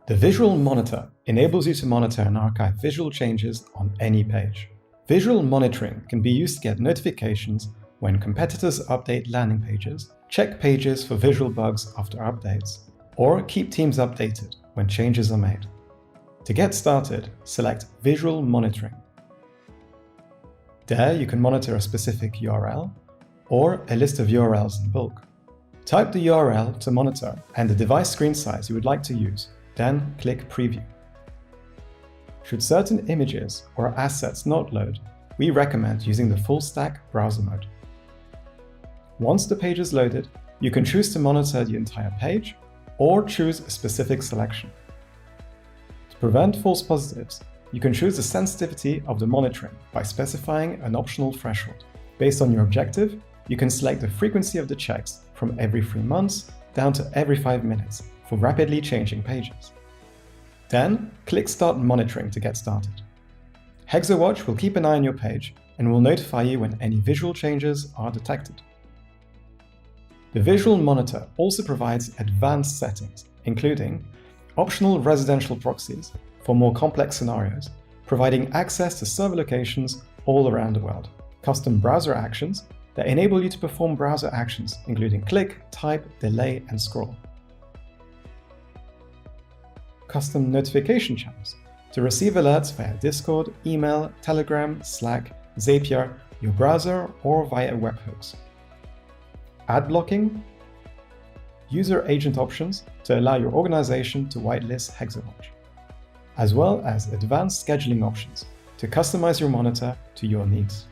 The Visual Monitor enables you to monitor and archive visual changes on any page. Visual monitoring can be used to get notifications when competitors update landing pages, check pages for visual bugs after updates, or keep teams updated when changes are made. To get started, select Visual Monitoring. There you can monitor a specific URL or a list of URLs in bulk. Type the URL to monitor and the device screen size you would like to use, then click Preview. Should certain images or assets not load, we recommend using the full stack browser mode. Once the page is loaded, you can choose to monitor the entire page or choose a specific selection. To prevent false positives, you can choose the sensitivity of the monitoring by specifying an optional threshold. Based on your objective, you can select the frequency of the checks from every 3 months down to every 5 minutes for rapidly changing pages. Then, click Start Monitoring to get started. Hexowatch will keep an eye on your page and will notify you when any visual changes are detected. The Visual Monitor also provides advanced settings, including optional residential proxies for more complex scenarios, providing access to server locations all around the world, custom browser actions that enable you to perform browser actions, including click, type, delay, and scroll, custom notification channels to receive alerts via Discord, email, Telegram, Slack, Zapier, your browser, or via webhooks, ad blocking, user agent options to allow your organization to whitelist Hexawatch, as well as advanced scheduling options to customize your monitor to your needs.